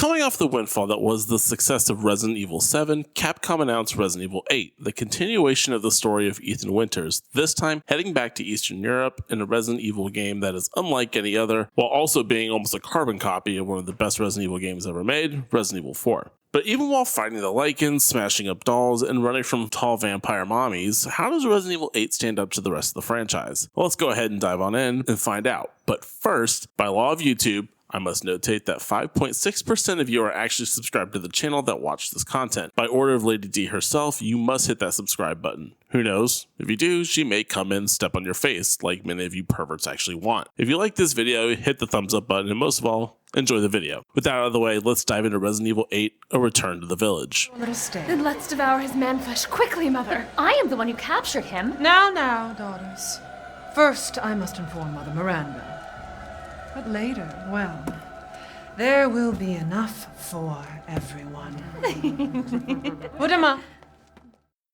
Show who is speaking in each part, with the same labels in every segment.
Speaker 1: Coming off the windfall that was the success of Resident Evil 7, Capcom announced Resident Evil 8, the continuation of the story of Ethan Winters, this time heading back to Eastern Europe in a Resident Evil game that is unlike any other, while also being almost a carbon copy of one of the best Resident Evil games ever made, Resident Evil 4. But even while fighting the Lycans, smashing up dolls, and running from tall vampire mommies, how does Resident Evil 8 stand up to the rest of the franchise? Well, let's go ahead and dive on in and find out. But first, by law of YouTube, I must notate that 5.6% of you are actually subscribed to the channel that watch this content. By order of Lady D herself, you must hit that subscribe button. Who knows? If you do, she may come and step on your face, like many of you perverts actually want. If you like this video, hit the thumbs up button, and most of all, enjoy the video. With that out of the way, let's dive into Resident Evil 8, A Return to the Village.
Speaker 2: Then let's devour his man-flesh quickly, Mother.
Speaker 3: I am the one who captured him.
Speaker 4: Now, daughters. First, I must inform Mother Miranda. But later, well, there will be enough for everyone. Udama.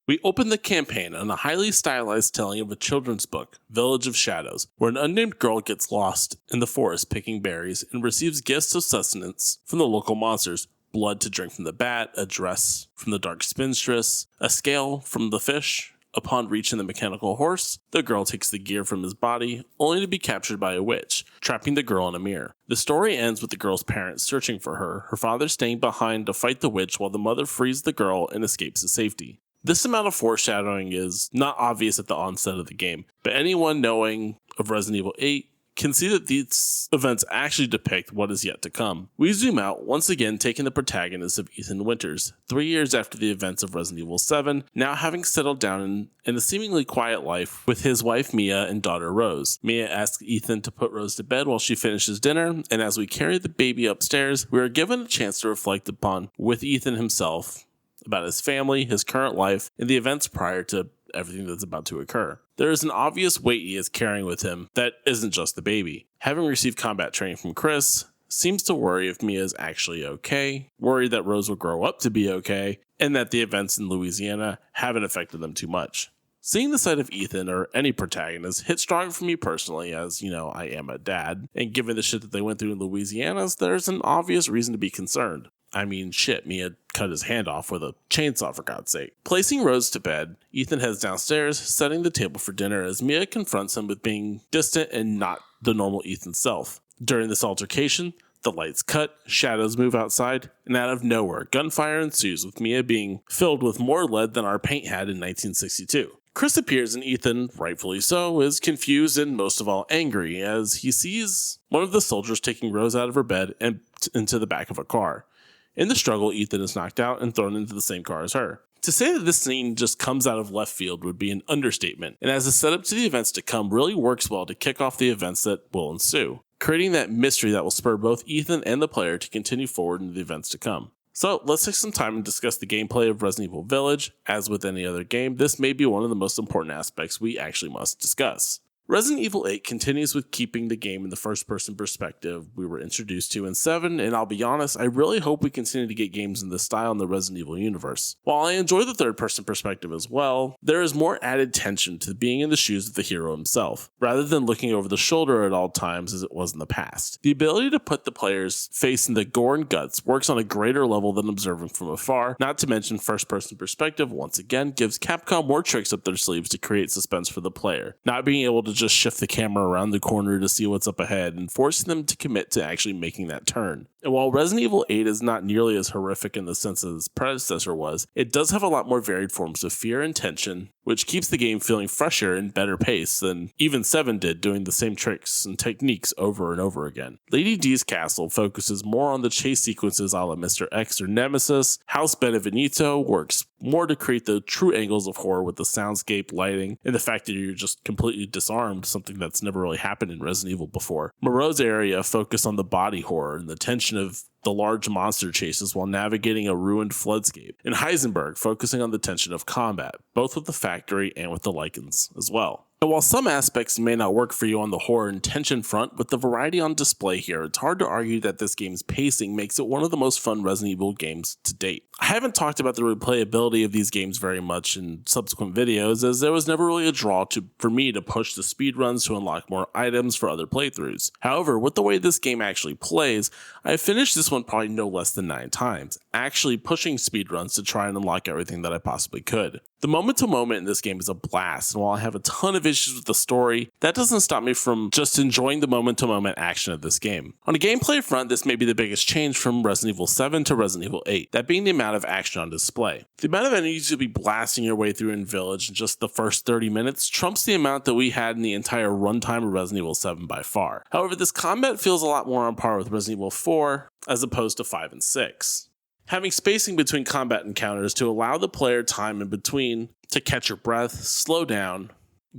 Speaker 1: We open the campaign on a highly stylized telling of a children's book, Village of Shadows, where an unnamed girl gets lost in the forest picking berries and receives gifts of sustenance from the local monsters: blood to drink from the bat, a dress from the dark spinstress, a scale from the fish. Upon reaching the mechanical horse, the girl takes the gear from his body, only to be captured by a witch, trapping the girl in a mirror. The story ends with the girl's parents searching for her father staying behind to fight the witch while the mother frees the girl and escapes to safety. This amount of foreshadowing is not obvious at the onset of the game, but anyone knowing of Resident Evil 8 can see that these events actually depict what is yet to come. We zoom out, once again taking the protagonist of Ethan Winters, 3 years after the events of Resident Evil 7, now having settled down in a seemingly quiet life with his wife Mia and daughter Rose. Mia asks Ethan to put Rose to bed while she finishes dinner, and as we carry the baby upstairs, we are given a chance to reflect upon, with Ethan himself, about his family, his current life, and the events prior to everything that's about to occur. There is an obvious weight he is carrying with him that isn't just the baby. Having received combat training from Chris, seems to worry if Mia is actually okay, worried that Rose will grow up to be okay, and that the events in Louisiana haven't affected them too much. Seeing the side of Ethan, or any protagonist, hit strong for me personally, as, I am a dad, and given the shit that they went through in Louisiana, there's an obvious reason to be concerned. I mean, shit, Mia cut his hand off with a chainsaw, for God's sake. Placing Rose to bed, Ethan heads downstairs, setting the table for dinner as Mia confronts him with being distant and not the normal Ethan self. During this altercation, the lights cut, shadows move outside, and out of nowhere, gunfire ensues, with Mia being filled with more lead than our paint had in 1962. Chris appears, and Ethan, rightfully so, is confused and most of all angry as he sees one of the soldiers taking Rose out of her bed and into the back of a car. In the struggle, Ethan is knocked out and thrown into the same car as her. To say that this scene just comes out of left field would be an understatement, and as a setup to the events to come really works well to kick off the events that will ensue, creating that mystery that will spur both Ethan and the player to continue forward into the events to come. So let's take some time and discuss the gameplay of Resident Evil Village. As with any other game, this may be one of the most important aspects we actually must discuss. Resident Evil 8 continues with keeping the game in the first-person perspective we were introduced to in 7, and I'll be honest, I really hope we continue to get games in this style in the Resident Evil universe. While I enjoy the third-person perspective as well, there is more added tension to being in the shoes of the hero himself, rather than looking over the shoulder at all times as it was in the past. The ability to put the player's face in the gore and guts works on a greater level than observing from afar, not to mention first-person perspective once again gives Capcom more tricks up their sleeves to create suspense for the player, not being able to just shift the camera around the corner to see what's up ahead and forcing them to commit to actually making that turn. And while Resident Evil 8 is not nearly as horrific in the sense as its predecessor was, it does have a lot more varied forms of fear and tension, which keeps the game feeling fresher and better paced than even 7 did, doing the same tricks and techniques over and over again. Lady D's castle focuses more on the chase sequences a la Mr. X or Nemesis. House Benevenito works more to create the true angles of horror with the soundscape, lighting, and the fact that you're just completely disarmed, something that's never really happened in Resident Evil before. Moreau's area focused on the body horror and the tension of the large monster chases while navigating a ruined floodscape, and Heisenberg focusing on the tension of combat, both with the factory and with the Lycans as well. And while some aspects may not work for you on the horror and tension front, with the variety on display here, it's hard to argue that this game's pacing makes it one of the most fun Resident Evil games to date. I haven't talked about the replayability of these games very much in subsequent videos, as there was never really a draw for me to push the speedruns to unlock more items for other playthroughs. However, with the way this game actually plays, I have finished this one probably no less than 9 times, actually pushing speedruns to try and unlock everything that I possibly could. The moment to moment in this game is a blast, and while I have a ton of issues with the story, that doesn't stop me from just enjoying the moment to moment action of this game. On a gameplay front, this may be the biggest change from Resident Evil 7 to Resident Evil 8, that being the amount of action on display. The amount of enemies you'll be blasting your way through in Village in just the first 30 minutes trumps the amount that we had in the entire runtime of Resident Evil 7 by far. However, this combat feels a lot more on par with Resident Evil 4 as opposed to 5 and 6. Having spacing between combat encounters to allow the player time in between to catch your breath, slow down,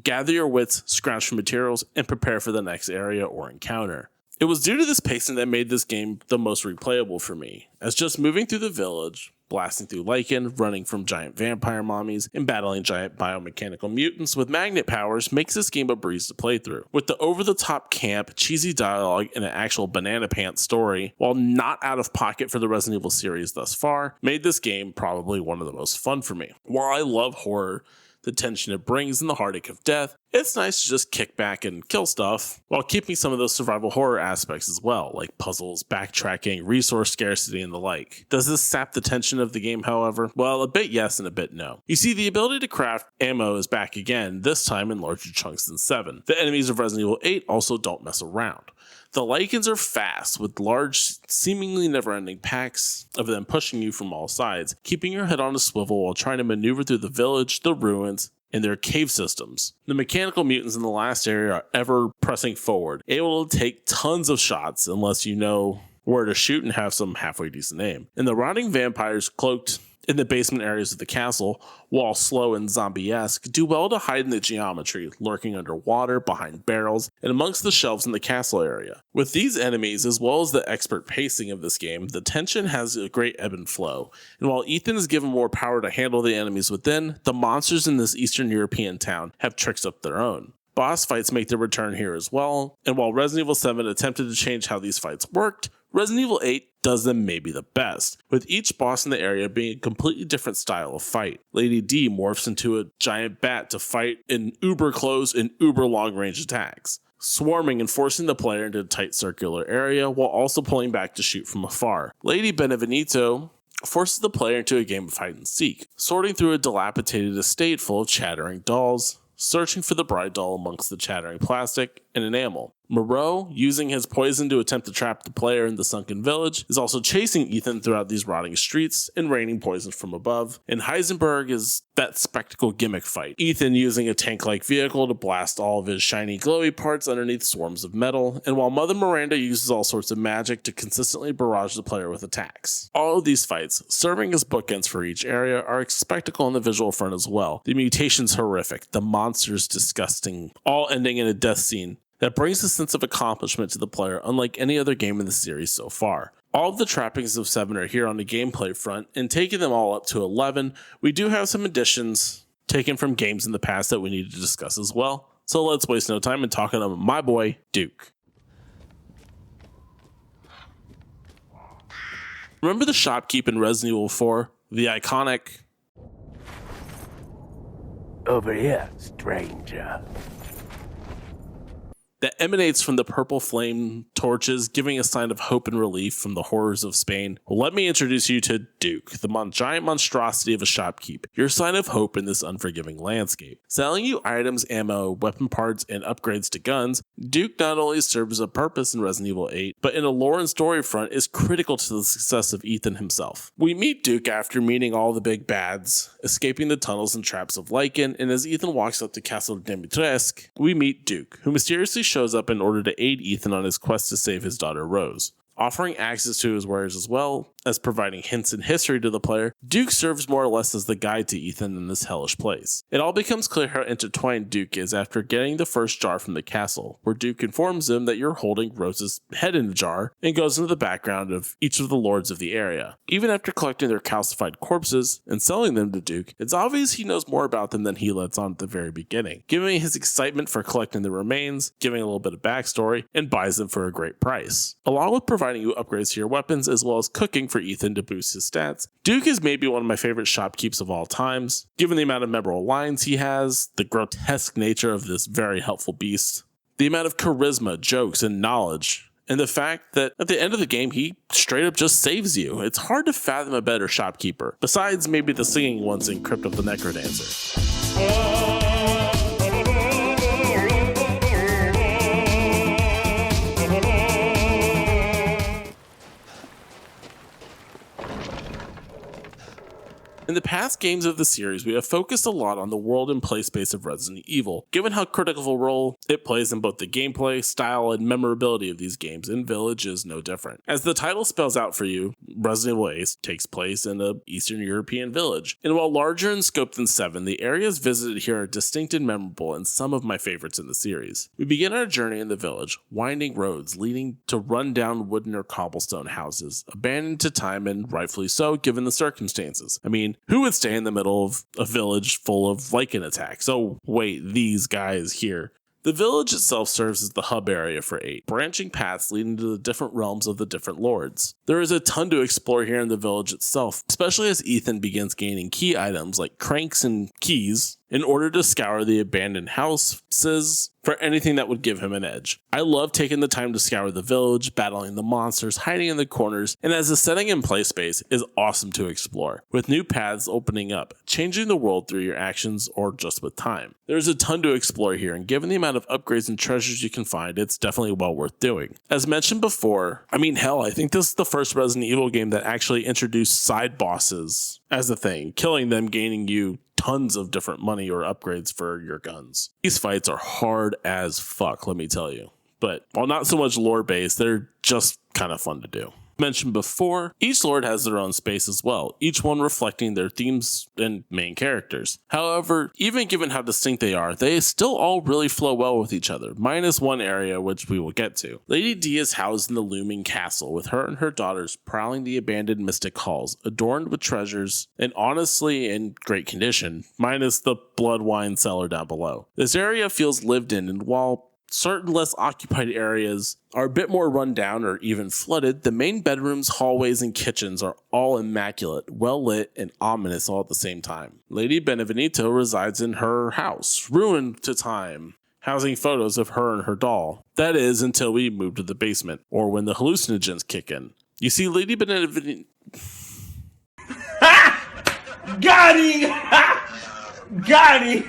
Speaker 1: gather your wits, scrounge for materials, and prepare for the next area or encounter. It was due to this pacing that made this game the most replayable for me, as just moving through the village, blasting through lichen, running from giant vampire mommies, and battling giant biomechanical mutants with magnet powers makes this game a breeze to play through. With the over-the-top camp, cheesy dialogue, and an actual banana pants story, while not out of pocket for the Resident Evil series thus far, made this game probably one of the most fun for me. While I love horror, the tension it brings, and the heartache of death, it's nice to just kick back and kill stuff, while keeping some of those survival horror aspects as well, like puzzles, backtracking, resource scarcity, and the like. Does this sap the tension of the game, however? Well, a bit yes and a bit no. You see, the ability to craft ammo is back again, this time in larger chunks than 7. The enemies of Resident Evil 8 also don't mess around. The lichens are fast, with large, seemingly never-ending packs of them pushing you from all sides, keeping your head on a swivel while trying to maneuver through the village, the ruins, and their cave systems. The mechanical mutants in the last area are ever pressing forward, able to take tons of shots unless you know where to shoot and have some halfway decent aim. And the rotting vampires cloaked in the basement areas of the castle, while slow and zombie-esque, do well to hide in the geometry, lurking underwater, behind barrels, and amongst the shelves in the castle area. With these enemies, as well as the expert pacing of this game, the tension has a great ebb and flow, and while Ethan is given more power to handle the enemies within, the monsters in this Eastern European town have tricks of their own. Boss fights make their return here as well, and while Resident Evil 7 attempted to change how these fights worked, Resident Evil 8 does them maybe the best, with each boss in the area being a completely different style of fight. Lady D morphs into a giant bat to fight in uber close and uber long range attacks, swarming and forcing the player into a tight circular area while also pulling back to shoot from afar. Lady Benvenuto forces the player into a game of hide and seek, sorting through a dilapidated estate full of chattering dolls, searching for the bride doll amongst the chattering plastic and enamel. Moreau, using his poison to attempt to trap the player in the sunken village, is also chasing Ethan throughout these rotting streets and raining poison from above. And Heisenberg is that spectacle gimmick fight, Ethan using a tank-like vehicle to blast all of his shiny glowy parts underneath swarms of metal, and while Mother Miranda uses all sorts of magic to consistently barrage the player with attacks. All of these fights, serving as bookends for each area, are a spectacle on the visual front as well. The mutations horrific, the monsters disgusting, all ending in a death scene that brings a sense of accomplishment to the player unlike any other game in the series so far. All of the trappings of 7 are here on the gameplay front, and taking them all up to 11, we do have some additions taken from games in the past that we need to discuss as well. So let's waste no time and talk about my boy, Duke. Remember the shopkeep in Resident Evil 4? The iconic
Speaker 5: "Over here, stranger."
Speaker 1: that emanates from the purple flame torches, giving a sign of hope and relief from the horrors of Spain. Well, let me introduce you to Duke, the giant monstrosity of a shopkeep, your sign of hope in this unforgiving landscape. Selling you items, ammo, weapon parts, and upgrades to guns, Duke not only serves a purpose in Resident Evil 8, but in a lore and story front is critical to the success of Ethan himself. We meet Duke after meeting all the big bads, escaping the tunnels and traps of Lichen, and as Ethan walks up to Castle Dimitrescu, we meet Duke, who mysteriously shows up in order to aid Ethan on his quest to save his daughter Rose. Offering access to his wares as well as providing hints and history to the player, Duke serves more or less as the guide to Ethan in this hellish place. It all becomes clear how intertwined Duke is after getting the first jar from the castle, where Duke informs him that you're holding Rose's head in a jar and goes into the background of each of the lords of the area. Even after collecting their calcified corpses and selling them to Duke, it's obvious he knows more about them than he lets on at the very beginning, giving his excitement for collecting the remains, giving a little bit of backstory, and buys them for a great price. Along with providing you upgrades to your weapons as well as cooking for Ethan to boost his stats, Duke is maybe one of my favorite shopkeepers of all times, given the amount of memorable lines he has, the grotesque nature of this very helpful beast, the amount of charisma, jokes, and knowledge, and the fact that at the end of the game he straight up just saves you. It's hard to fathom a better shopkeeper, besides maybe the singing ones in Crypt of the Necrodancer. In the past games of the series, we have focused a lot on the world and play space of Resident Evil, given how critical of a role it plays in both the gameplay, style, and memorability of these games, and Village is no different. As the title spells out for you, Resident Evil 8 takes place in an Eastern European village, and while larger in scope than 7, the areas visited here are distinct and memorable and some of my favorites in the series. We begin our journey in the village, winding roads leading to run-down wooden or cobblestone houses, abandoned to time and rightfully so given the circumstances. I mean, who would stay in the middle of a village full of Lycan attacks? Oh, wait, these guys here. The village itself serves as the hub area for 8, branching paths leading to the different realms of the different lords. There is a ton to explore here in the village itself, especially as Ethan begins gaining key items like cranks and keys in order to scour the abandoned houses for anything that would give him an edge. I love taking the time to scour the village, battling the monsters, hiding in the corners, and as the setting and play space is awesome to explore, with new paths opening up, changing the world through your actions or just with time. There's a ton to explore here, and given the amount of upgrades and treasures you can find, it's definitely well worth doing. As mentioned before, I think this is the first Resident Evil game that actually introduced side bosses as a thing, killing them, gaining you tons of different money or upgrades for your guns. These fights are hard as fuck, let me tell you. But while not so much lore based, they're just kind of fun to do. Mentioned before, each lord has their own space as well, each one reflecting their themes and main characters. However, even given how distinct they are, they still all really flow well with each other, minus one area which we will get to. Lady D is housed in the looming castle, with her and her daughters prowling the abandoned mystic halls, adorned with treasures, and honestly in great condition, minus the blood wine cellar down below. This area feels lived in, and while certain less occupied areas are a bit more run down or even flooded, the main bedrooms, hallways, and kitchens are all immaculate, well lit, and ominous all at the same time. Lady Benevenito resides in her house, ruined to time, housing photos of her and her doll. That is, until we move to the basement, or when the hallucinogens kick in. You see, Lady Benevenito...
Speaker 6: Got him! Got him!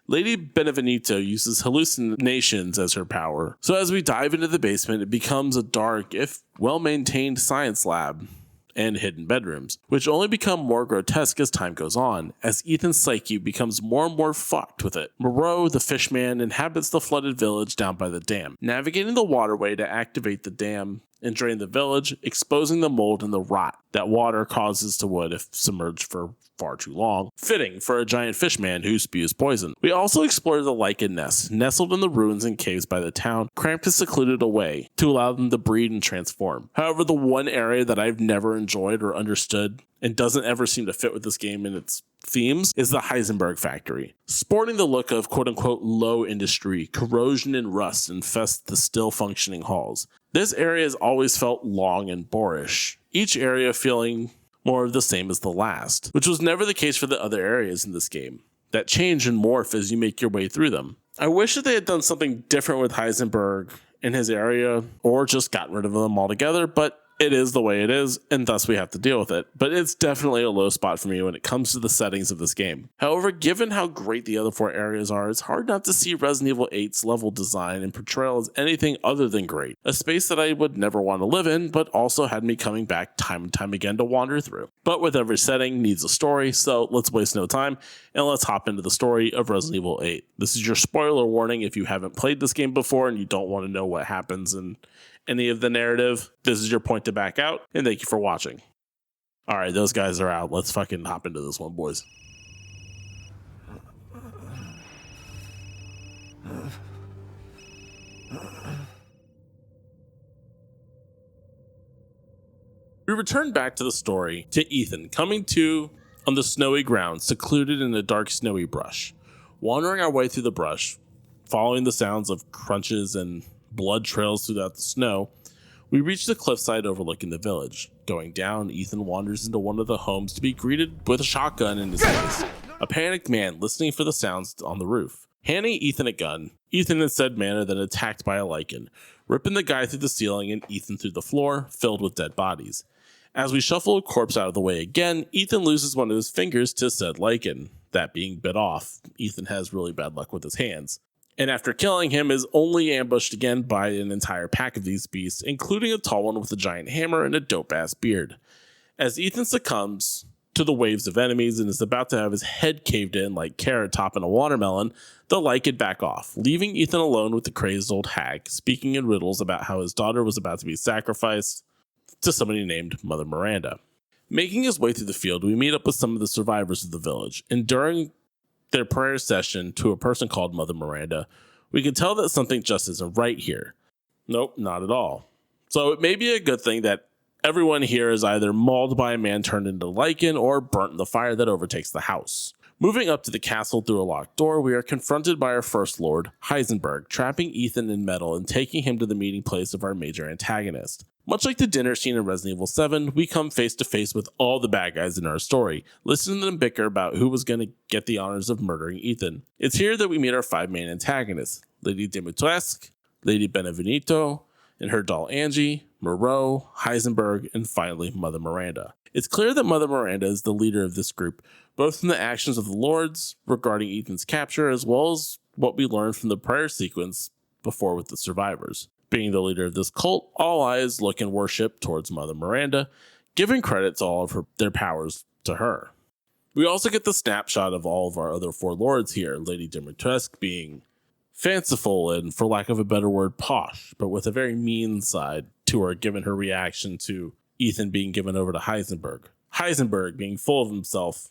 Speaker 1: Lady Benevenito uses hallucinations as her power, so as we dive into the basement, it becomes a dark, if well-maintained science lab and hidden bedrooms, which only become more grotesque as time goes on, as Ethan's psyche becomes more and more fucked with it. Moreau, the fishman, inhabits the flooded village down by the dam, navigating the waterway to activate the dam and drain the village, exposing the mold and the rot that water causes to wood if submerged for far too long, fitting for a giant fishman who spews poison. We also explore the lichen nest, nestled in the ruins and caves by the town, cramped and secluded away to allow them to breed and transform. However, the one area that I've never enjoyed or understood and doesn't ever seem to fit with this game and its themes is the Heisenberg factory. Sporting the look of quote-unquote low industry, corrosion and rust infest the still functioning halls. This area has always felt long and boorish, each area feeling more of the same as the last, which was never the case for the other areas in this game, that change and morph as you make your way through them. I wish that they had done something different with Heisenberg in his area, or just got rid of them altogether, but it is the way it is, and thus we have to deal with it. But it's definitely a low spot for me when it comes to the settings of this game. However, given how great the other 4 areas are, it's hard not to see Resident Evil 8's level design and portrayal as anything other than great. A space that I would never want to live in, but also had me coming back time and time again to wander through. But with every setting needs a story, so let's waste no time, and let's hop into the story of Resident Evil 8. This is your spoiler warning if you haven't played this game before and you don't want to know what happens in any of the narrative, this is your point to back out, and thank you for watching. All right, those guys are out. Let's fucking hop into this one, boys. We return back to the story to Ethan coming to on the snowy ground, secluded in a dark snowy brush. Wandering our way through the brush, following the sounds of crunches and blood trails throughout the snow, we reach the cliffside overlooking the village. Going down, Ethan wanders into one of the homes to be greeted with a shotgun in his face. A panicked man listening for the sounds on the roof. Handing Ethan a gun, Ethan in said manner then attacked by a lichen, ripping the guy through the ceiling and Ethan through the floor, filled with dead bodies. As we shuffle a corpse out of the way again, Ethan loses one of his fingers to said lichen, that being bit off. Ethan has really bad luck with his hands. And after killing him, is only ambushed again by an entire pack of these beasts, including a tall one with a giant hammer and a dope-ass beard. As Ethan succumbs to the waves of enemies and is about to have his head caved in like Carrot Top in a watermelon, the lichen back off, leaving Ethan alone with the crazed old hag, speaking in riddles about how his daughter was about to be sacrificed to somebody named Mother Miranda. Making his way through the field, we meet up with some of the survivors of the village, and during their prayer session to a person called Mother Miranda, we can tell that something just isn't right here. Nope, not at all. So it may be a good thing that everyone here is either mauled by a man turned into lichen or burnt in the fire that overtakes the house. Moving up to the castle through a locked door, we are confronted by our first lord, Heisenberg, trapping Ethan in metal and taking him to the meeting place of our major antagonist. Much like the dinner scene in Resident Evil 7, we come face to face with all the bad guys in our story, listening to them bicker about who was going to get the honors of murdering Ethan. It's here that we meet our 5 main antagonists, Lady Dimitrescu, Lady Benvenuto, and her doll Angie, Moreau, Heisenberg, and finally Mother Miranda. It's clear that Mother Miranda is the leader of this group, both from the actions of the lords regarding Ethan's capture as well as what we learned from the prayer sequence before with the survivors. Being the leader of this cult, all eyes look in worship towards Mother Miranda, giving credit to all of their powers to her. We also get the snapshot of all of our other 4 lords here, Lady Dimitrescu being fanciful and, for lack of a better word, posh, but with a very mean side to her given her reaction to Ethan being given over to Heisenberg. Heisenberg being full of himself,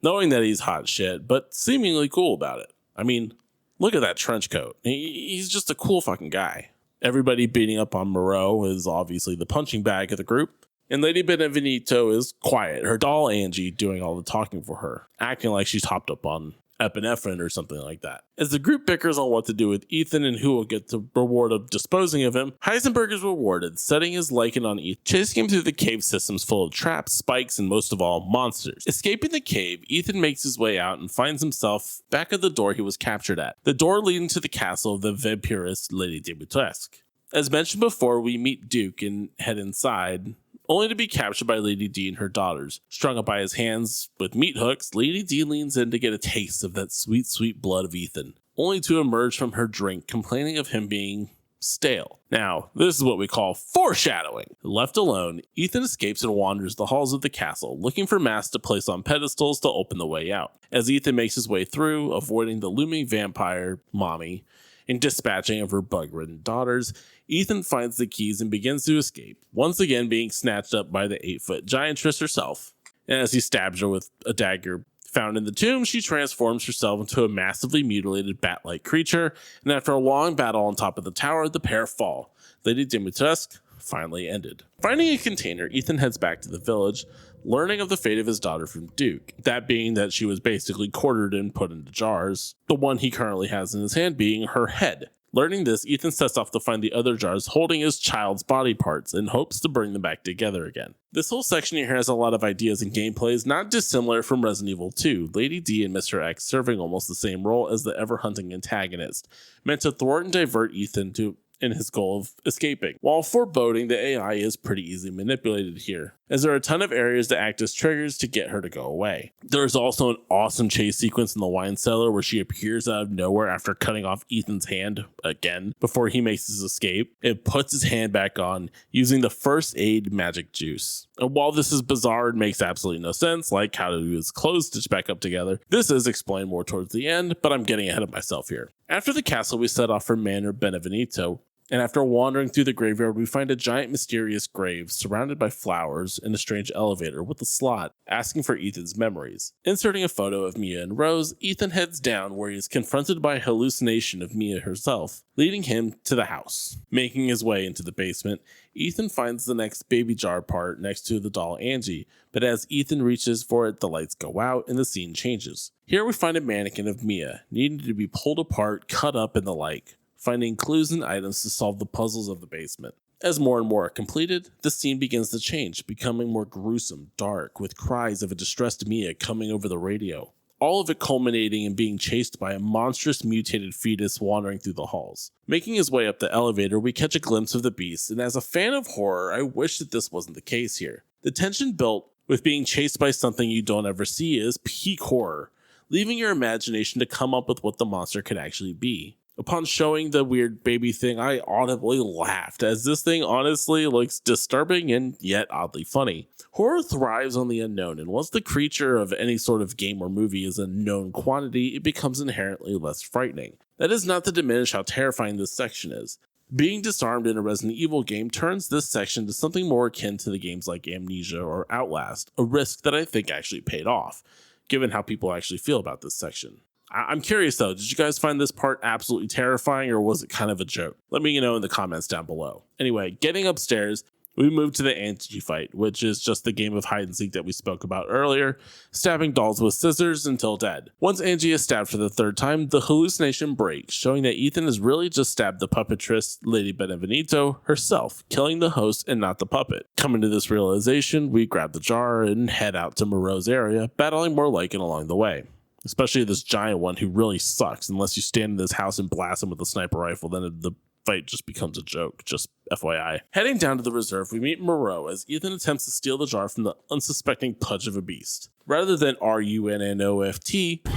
Speaker 1: knowing that he's hot shit, but seemingly cool about it. I mean, look at that trench coat. He's just a cool fucking guy. Everybody beating up on Moreau is obviously the punching bag of the group, and Lady Benvenuto is quiet, her doll Angie doing all the talking for her, acting like she's hopped up on epinephrine or something like that. As the group bickers on what to do with Ethan and who will get the reward of disposing of him, Heisenberg is rewarded, setting his lichen on Ethan, chasing him through the cave systems full of traps, spikes, and most of all, monsters. Escaping the cave, Ethan makes his way out and finds himself back at the door he was captured at, the door leading to the castle of the vampirist Lady Dimitrescu. As mentioned before, we meet Duke and head inside, only to be captured by Lady D and her daughters. Strung up by his hands with meat hooks, Lady D leans in to get a taste of that sweet, sweet blood of Ethan, only to emerge from her drink complaining of him being stale. Now, this is what we call foreshadowing. Left alone, Ethan escapes and wanders the halls of the castle, looking for masks to place on pedestals to open the way out. As Ethan makes his way through, avoiding the looming vampire mommy and dispatching of her bug-ridden daughters, Ethan finds the keys and begins to escape, once again being snatched up by the 8-foot giantress herself. And as he stabs her with a dagger found in the tomb, she transforms herself into a massively mutilated bat-like creature, and after a long battle on top of the tower, the pair fall. Lady Dimitrescu finally ended. Finding a container, Ethan heads back to the village, learning of the fate of his daughter from Duke, that being that she was basically quartered and put into jars, the one he currently has in his hand being her head. Learning this, Ethan sets off to find the other jars holding his child's body parts and hopes to bring them back together again. This whole section here has a lot of ideas and gameplays not dissimilar from Resident Evil 2, Lady D and Mr. X serving almost the same role as the ever-hunting antagonist, meant to thwart and divert Ethan in his goal of escaping. While foreboding, the AI is pretty easily manipulated here, as there are a ton of areas that act as triggers to get her to go away. There is also an awesome chase sequence in the wine cellar where she appears out of nowhere after cutting off Ethan's hand again before he makes his escape and puts his hand back on using the first aid magic juice. And while this is bizarre and makes absolutely no sense, like how to do his clothes stitch back up together, this is explained more towards the end, but I'm getting ahead of myself here. After the castle, we set off for Manor Benvenuto, And after wandering through the graveyard, we find a giant mysterious grave surrounded by flowers and a strange elevator with a slot asking for Ethan's memories. Inserting a photo of Mia and Rose, Ethan heads down where he is confronted by a hallucination of Mia herself, leading him to the house. Making his way into the basement, Ethan finds the next baby jar part next to the doll Angie, but as Ethan reaches for it, the lights go out and the scene changes. Here we find a mannequin of Mia, needing to be pulled apart, cut up, and the like, finding clues and items to solve the puzzles of the basement. As more and more are completed, the scene begins to change, becoming more gruesome, dark, with cries of a distressed Mia coming over the radio. All of it culminating in being chased by a monstrous mutated fetus wandering through the halls. Making his way up the elevator, we catch a glimpse of the beast, and as a fan of horror, I wish that this wasn't the case here. The tension built with being chased by something you don't ever see is peak horror, leaving your imagination to come up with what the monster could actually be. Upon showing the weird baby thing, I audibly laughed, as this thing honestly looks disturbing and yet oddly funny. Horror thrives on the unknown, and once the creature of any sort of game or movie is a known quantity, it becomes inherently less frightening. That is not to diminish how terrifying this section is. Being disarmed in a Resident Evil game turns this section to something more akin to the games like Amnesia or Outlast, a risk that I think actually paid off, given how people actually feel about this section. I'm curious though, did you guys find this part absolutely terrifying or was it kind of a joke? Let me know in the comments down below. Anyway, getting upstairs, we move to the Angie fight, which is just the game of hide and seek that we spoke about earlier, stabbing dolls with scissors until dead. Once Angie is stabbed for the third time, the hallucination breaks, showing that Ethan has really just stabbed the puppetress, Lady Benevenito, herself, killing the host and not the puppet. Coming to this realization, we grab the jar and head out to Moreau's area, battling more Lycan along the way. Especially this giant one who really sucks. Unless you stand in this house and blast him with a sniper rifle, then the fight just becomes a joke, just FYI. Heading down to the reserve, we meet Moreau as Ethan attempts to steal the jar from the unsuspecting pudge of a beast. Rather than RUNNOFT,
Speaker 2: Get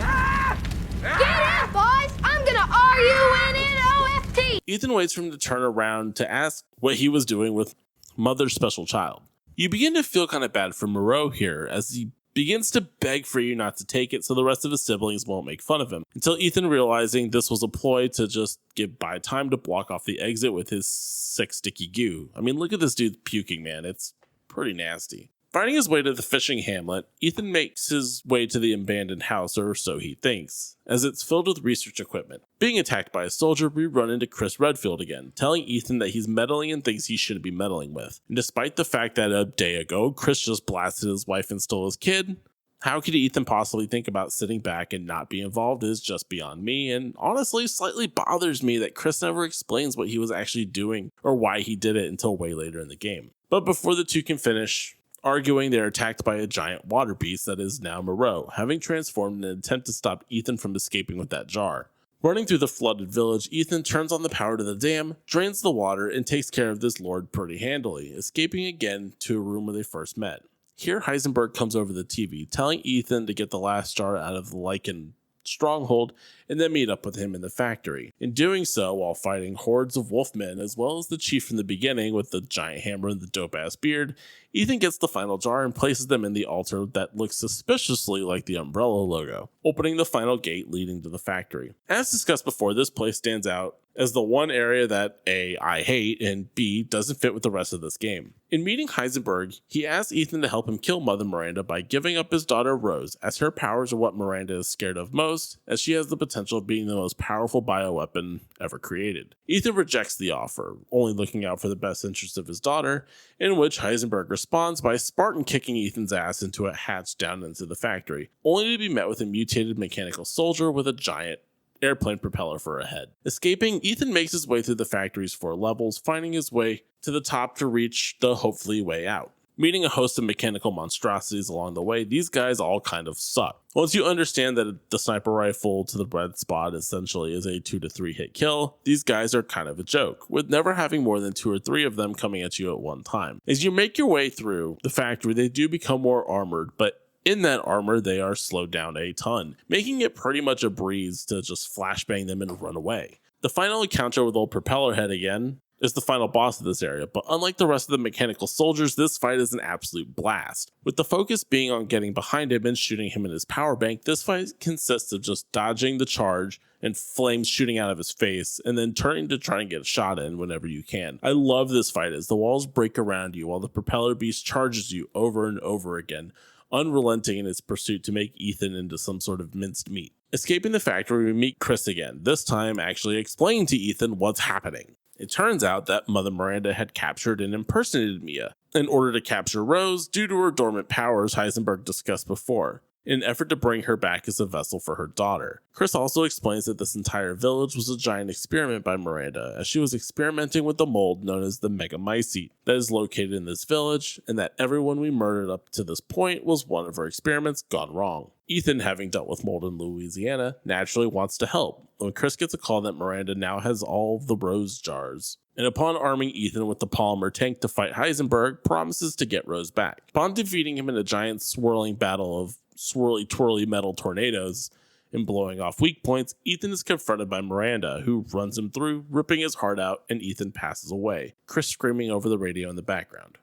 Speaker 2: out, boys! I'm gonna RUNNOFT!
Speaker 1: Ethan waits for him to turn around to ask what he was doing with Mother's special child. You begin to feel kind of bad for Moreau here as he begins to beg for you not to take it so the rest of his siblings won't make fun of him, until Ethan realizing this was a ploy to just buy time to block off the exit with his sick sticky goo. I mean, look at this dude puking, man. It's pretty nasty. Finding his way to the fishing hamlet, Ethan makes his way to the abandoned house, or so he thinks, as it's filled with research equipment. Being attacked by a soldier, we run into Chris Redfield again, telling Ethan that he's meddling in things he shouldn't be meddling with. And despite the fact that a day ago, Chris just blasted his wife and stole his kid, how could Ethan possibly think about sitting back and not be involved is just beyond me, and honestly slightly bothers me that Chris never explains what he was actually doing or why he did it until way later in the game. But before the two can finish arguing, they're attacked by a giant water beast that is now Moreau, having transformed in an attempt to stop Ethan from escaping with that jar. Running through the flooded village, Ethan turns on the power to the dam, drains the water, and takes care of this lord pretty handily, escaping again to a room where they first met. Here, Heisenberg comes over the TV, telling Ethan to get the last jar out of the Lycan stronghold and then meet up with him in the factory. In doing so, while fighting hordes of wolfmen as well as the chief from the beginning with the giant hammer and the dope-ass beard, Ethan gets the final jar and places them in the altar that looks suspiciously like the Umbrella logo, opening the final gate leading to the factory. As discussed before, this place stands out as the one area that A, I hate, and B, doesn't fit with the rest of this game. In meeting Heisenberg, he asks Ethan to help him kill Mother Miranda by giving up his daughter Rose, as her powers are what Miranda is scared of most, as she has the potential of being the most powerful bioweapon ever created. Ethan rejects the offer, only looking out for the best interest of his daughter, in which Heisenberg responds by Spartan kicking Ethan's ass into a hatch down into the factory, only to be met with a mutated mechanical soldier with a giant airplane propeller for a head. Escaping, Ethan makes his way through the factory's 4 levels, finding his way to the top to reach the hopefully way out. Meeting a host of mechanical monstrosities along the way, these guys all kind of suck. Once you understand that the sniper rifle to the red spot essentially is a 2 to 3 hit kill, these guys are kind of a joke, with never having more than 2 or 3 of them coming at you at one time. As you make your way through the factory, they do become more armored, but in that armor, they are slowed down a ton, making it pretty much a breeze to just flashbang them and run away. The final encounter with old Propeller Head again is the final boss of this area, but unlike the rest of the mechanical soldiers, this fight is an absolute blast. With the focus being on getting behind him and shooting him in his power bank, this fight consists of just dodging the charge and flames shooting out of his face, and then turning to try and get a shot in whenever you can. I love this fight as the walls break around you while the propeller beast charges you over and over again, unrelenting in its pursuit to make Ethan into some sort of minced meat. Escaping the factory, we meet Chris again, this time actually explaining to Ethan what's happening. It turns out that Mother Miranda had captured and impersonated Mia in order to capture Rose due to her dormant powers Heisenberg discussed before, in an effort to bring her back as a vessel for her daughter. Chris also explains that this entire village was a giant experiment by Miranda, as she was experimenting with the mold known as the Megamycete that is located in this village, and that everyone we murdered up to this point was one of her experiments gone wrong. Ethan, having dealt with mold in Louisiana, naturally wants to help, when Chris gets a call that Miranda now has all of the Rose jars, and upon arming Ethan with the polymer tank to fight Heisenberg, promises to get Rose back. Upon defeating him in a giant swirling battle of swirly twirly metal tornadoes and blowing off weak points, Ethan is confronted by Miranda, who runs him through, ripping his heart out, and Ethan passes away, Chris screaming over the radio in the background.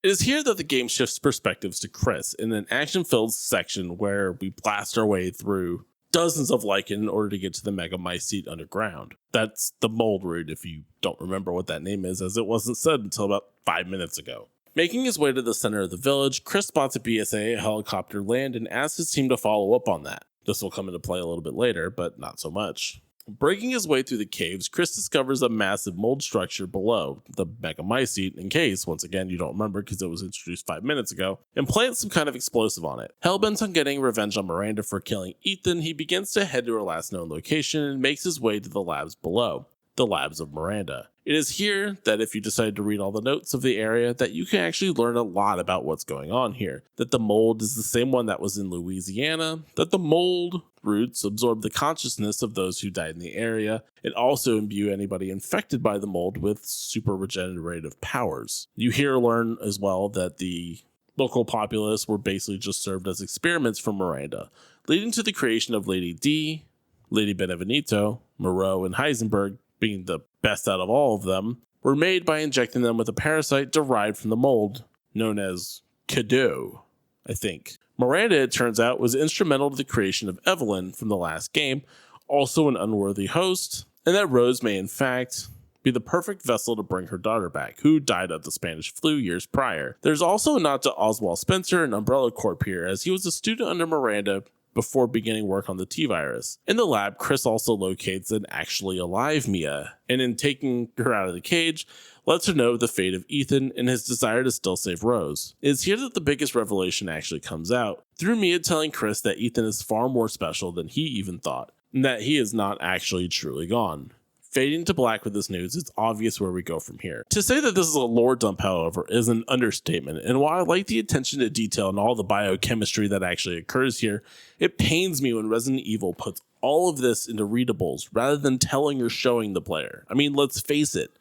Speaker 1: It is here that the game shifts perspectives to Chris in an action-filled section where we blast our way through dozens of lichen in order to get to the Megamycete underground. That's the mold route if you don't remember what that name is, as it wasn't said until about 5 minutes ago. Making his way to the center of the village, Chris spots a BSA helicopter land and asks his team to follow up on that. This will come into play a little bit later, but not so much. Breaking his way through the caves, Chris discovers a massive mold structure below, the Megamycete, in case, once again, you don't remember because it was introduced 5 minutes ago, and plants some kind of explosive on it. Hellbent on getting revenge on Miranda for killing Ethan, he begins to head to her last known location and makes his way to the labs below, the labs of Miranda. It is here that if you decide to read all the notes of the area, that you can actually learn a lot about what's going on here. That the mold is the same one that was in Louisiana, that the mold roots absorb the consciousness of those who died in the area, and also imbue anybody infected by the mold with super regenerative powers. You here learn as well that the local populace were basically just served as experiments for Miranda, leading to the creation of Lady D, Lady Benevenito, Moreau, and Heisenberg, being the best out of all of them, were made by injecting them with a parasite derived from the mold, known as Cadeau, I think. Miranda, it turns out, was instrumental to the creation of Evelyn from the last game, also an unworthy host, and that Rose may in fact be the perfect vessel to bring her daughter back, who died of the Spanish flu years prior. There's also a nod to Oswald Spencer and Umbrella Corp here, as he was a student under Miranda before beginning work on the T-Virus. In the lab, Chris also locates an actually alive Mia, and in taking her out of the cage, lets her know the fate of Ethan and his desire to still save Rose. It is here that the biggest revelation actually comes out, through Mia telling Chris that Ethan is far more special than he even thought, and that he is not actually truly gone. Fading to black with this news, it's obvious where we go from here. To say that this is a lore dump, however, is an understatement, and while I like the attention to detail and all the biochemistry that actually occurs here, it pains me when Resident Evil puts all of this into readables rather than telling or showing the player. I mean, let's face it,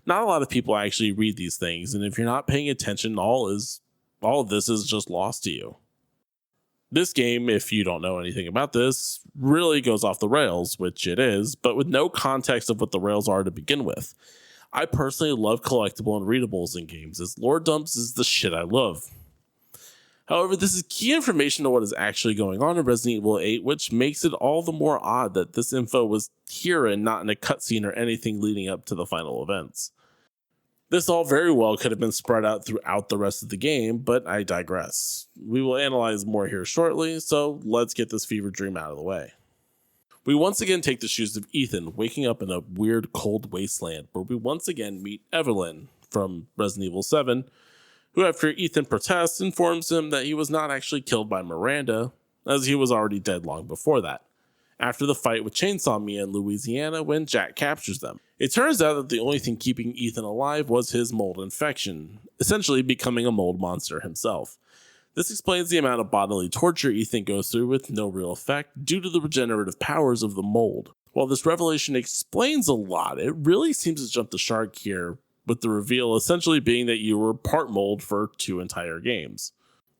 Speaker 1: not a lot of people actually read these things, and if you're not paying attention, all of this is just lost to you. This game, if you don't know anything about this, really goes off the rails, which it is, but with no context of what the rails are to begin with. I personally love collectible and readables in games, as lore dumps is the shit I love. However, this is key information to what is actually going on in Resident Evil 8, which makes it all the more odd that this info was here and not in a cutscene or anything leading up to the final events. This all very well could have been spread out throughout the rest of the game, but I digress. We will analyze more here shortly, so let's get this fever dream out of the way. We once again take the shoes of Ethan, waking up in a weird cold wasteland, where we once again meet Evelyn from Resident Evil 7, who after Ethan protests, informs him that he was not actually killed by Miranda, as he was already dead long before that, after the fight with Chainsaw Mia in Louisiana when Jack captures them. It turns out that the only thing keeping Ethan alive was his mold infection, essentially becoming a mold monster himself. This explains the amount of bodily torture Ethan goes through with no real effect due to the regenerative powers of the mold. While this revelation explains a lot, it really seems to jump the shark here, with the reveal essentially being that you were part mold for 2 entire games.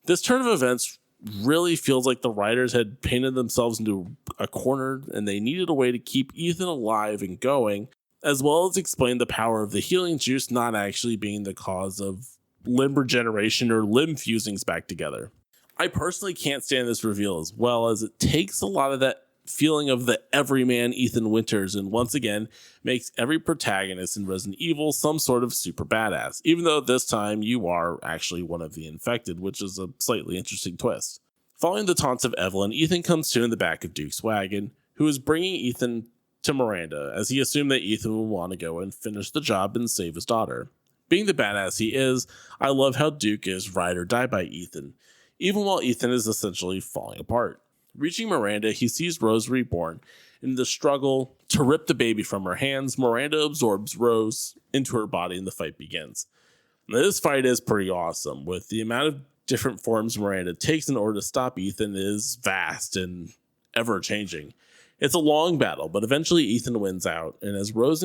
Speaker 1: This turn of events really feels like the writers had painted themselves into a corner and they needed a way to keep Ethan alive and going, as well as explain the power of the healing juice not actually being the cause of limb regeneration or limb fusings back together. I personally can't stand this reveal, as well as it takes a lot of that feeling of the everyman Ethan Winters, and once again makes every protagonist in Resident Evil some sort of super badass, even though this time you are actually one of the infected, which is a slightly interesting twist. Following the taunts of Evelyn, Ethan comes to in the back of Duke's wagon, who is bringing Ethan to Miranda, as he assumed that Ethan would want to go and finish the job and save his daughter. Being the badass he is, I love how Duke is ride or die by Ethan, even while Ethan is essentially falling apart. Reaching Miranda, he sees Rose reborn. In the struggle to rip the baby from her hands, Miranda absorbs Rose into her body and the fight begins. Now, this fight is pretty awesome, with the amount of different forms Miranda takes in order to stop Ethan is vast and ever-changing. It's a long battle, but eventually Ethan wins out, and as Rose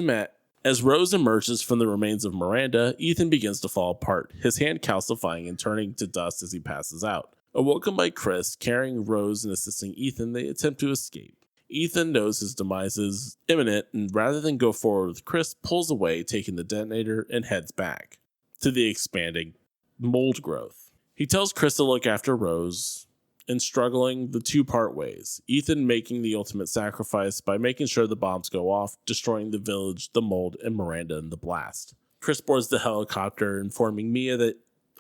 Speaker 1: emerges from the remains of Miranda, Ethan begins to fall apart, his hand calcifying and turning to dust as he passes out. Awoken by Chris, carrying Rose and assisting Ethan, they attempt to escape. Ethan knows his demise is imminent, and rather than go forward with Chris, pulls away, taking the detonator, and heads back to the expanding mold growth. He tells Chris to look after Rose, and struggling, the two part ways. Ethan making the ultimate sacrifice by making sure the bombs go off, destroying the village, the mold, and Miranda in the blast. Chris boards the helicopter, informing Mia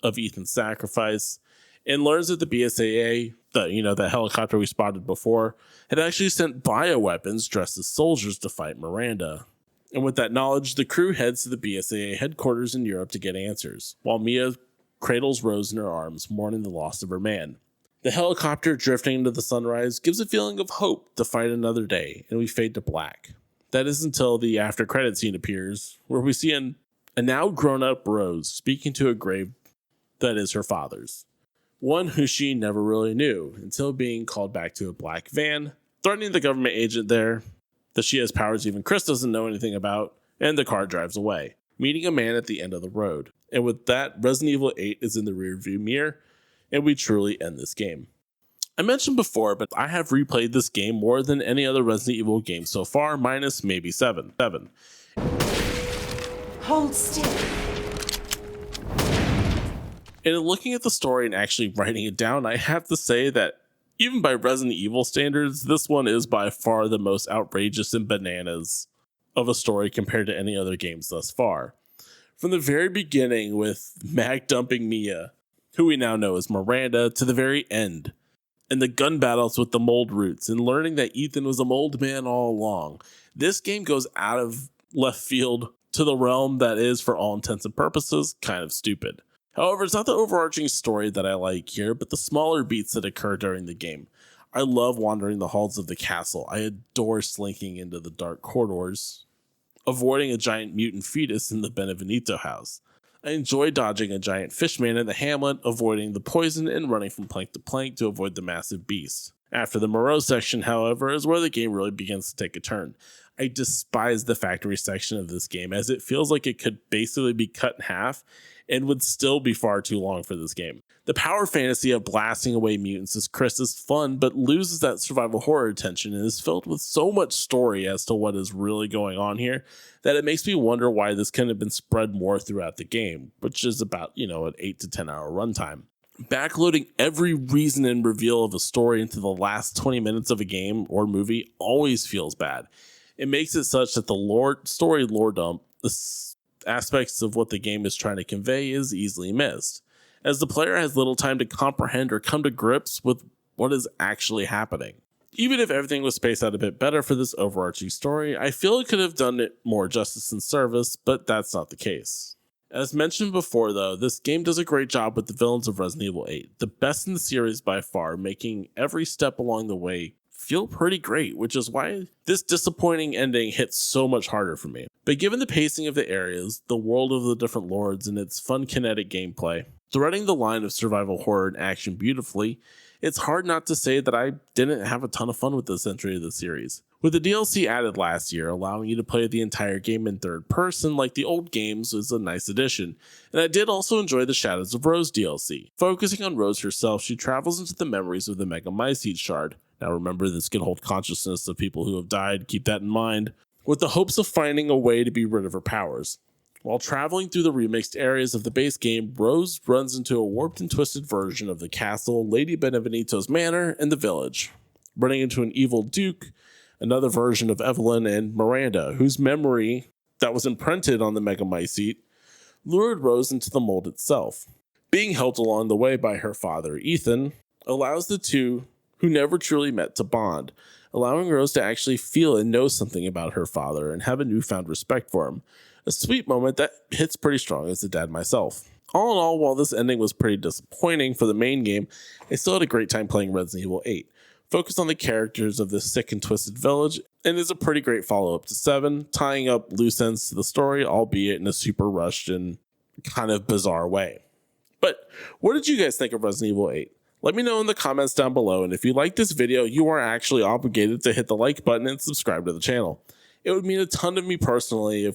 Speaker 1: of Ethan's sacrifice, and learns that the BSAA, the helicopter we spotted before, had actually sent bioweapons dressed as soldiers to fight Miranda. And with that knowledge, the crew heads to the BSAA headquarters in Europe to get answers, while Mia cradles Rose in her arms, mourning the loss of her man. The helicopter drifting into the sunrise gives a feeling of hope to fight another day, and we fade to black. That is until the after credit scene appears, where we see a now grown-up Rose speaking to a grave that is her father's. One who she never really knew, until being called back to a black van, threatening the government agent there that she has powers even Chris doesn't know anything about, and the car drives away, meeting a man at the end of the road. And with that, Resident Evil 8 is in the rearview mirror, and we truly end this game. I mentioned before, but I have replayed this game more than any other Resident Evil game so far, minus maybe 7.
Speaker 4: Hold still.
Speaker 1: And in looking at the story and actually writing it down, I have to say that even by Resident Evil standards, this one is by far the most outrageous and bananas of a story compared to any other games thus far. From the very beginning with Mag dumping Mia, who we now know as Miranda, to the very end, and the gun battles with the mold roots, and learning that Ethan was a mold man all along, this game goes out of left field to the realm that is, for all intents and purposes, kind of stupid. However, it's not the overarching story that I like here, but the smaller beats that occur during the game. I love wandering the halls of the castle. I adore slinking into the dark corridors, avoiding a giant mutant fetus in the Benvenuto house. I enjoy dodging a giant fishman in the hamlet, avoiding the poison, and running from plank to plank to avoid the massive beast. After the Moreau section, however, is where the game really begins to take a turn. I despise the factory section of this game, as it feels like it could basically be cut in half and would still be far too long for this game. The power fantasy of blasting away mutants as Chris is fun, but loses that survival horror tension and is filled with so much story as to what is really going on here that it makes me wonder why this couldn't have been spread more throughout the game, which is about, an 8 to 10 hour runtime. Backloading every reason and reveal of a story into the last 20 minutes of a game or movie always feels bad. It makes it such that the story lore dump, the aspects of what the game is trying to convey, is easily missed, as the player has little time to comprehend or come to grips with what is actually happening. Even if everything was spaced out a bit better for this overarching story, I feel it could have done it more justice and service, but that's not the case. As mentioned before though, this game does a great job with the villains of Resident Evil 8, the best in the series by far, making every step along the way feel pretty great, which is why this disappointing ending hits so much harder for me. But given the pacing of the areas, the world of the different lords, and its fun kinetic gameplay, threading the line of survival horror and action beautifully, it's hard not to say that I didn't have a ton of fun with this entry of the series. With the DLC added last year, allowing you to play the entire game in third person like the old games is a nice addition, and I did also enjoy the Shadows of Rose DLC. Focusing on Rose herself, she travels into the memories of the Megamycete shard. Now remember, this can hold consciousness of people who have died, keep that in mind, with the hopes of finding a way to be rid of her powers. While traveling through the remixed areas of the base game, Rose runs into a warped and twisted version of the castle, Lady Benvenuto's manor, and the village. running into an evil Duke, another version of Evelyn, and Miranda, whose memory that was imprinted on the Megamycete lured Rose into the mold itself. Being helped along the way by her father, Ethan, allows the two who never truly met to bond, allowing Rose to actually feel and know something about her father and have a newfound respect for him. A sweet moment that hits pretty strong as a dad myself. All in all, while this ending was pretty disappointing for the main game, I still had a great time playing Resident Evil 8. Focused on the characters of this sick and twisted village, and is a pretty great follow-up to 7, tying up loose ends to the story, albeit in a super rushed and kind of bizarre way. But what did you guys think of Resident Evil 8? Let me know in the comments down below, and if you like this video, you are actually obligated to hit the like button and subscribe to the channel. It would mean a ton to me personally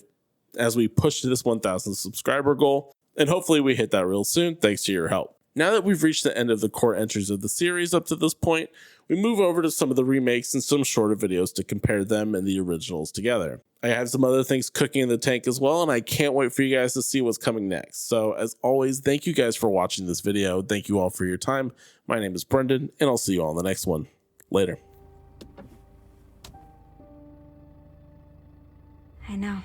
Speaker 1: as we push to this 1,000 subscriber goal, and hopefully we hit that real soon thanks to your help. Now that we've reached the end of the core entries of the series up to this point, we move over to some of the remakes and some shorter videos to compare them and the originals together. I have some other things cooking in the tank as well, and I can't wait for you guys to see what's coming next. So as always, thank you guys for watching this video. Thank you all for your time. My name is Brendan, and I'll see you all in the next one. Later.
Speaker 7: I know.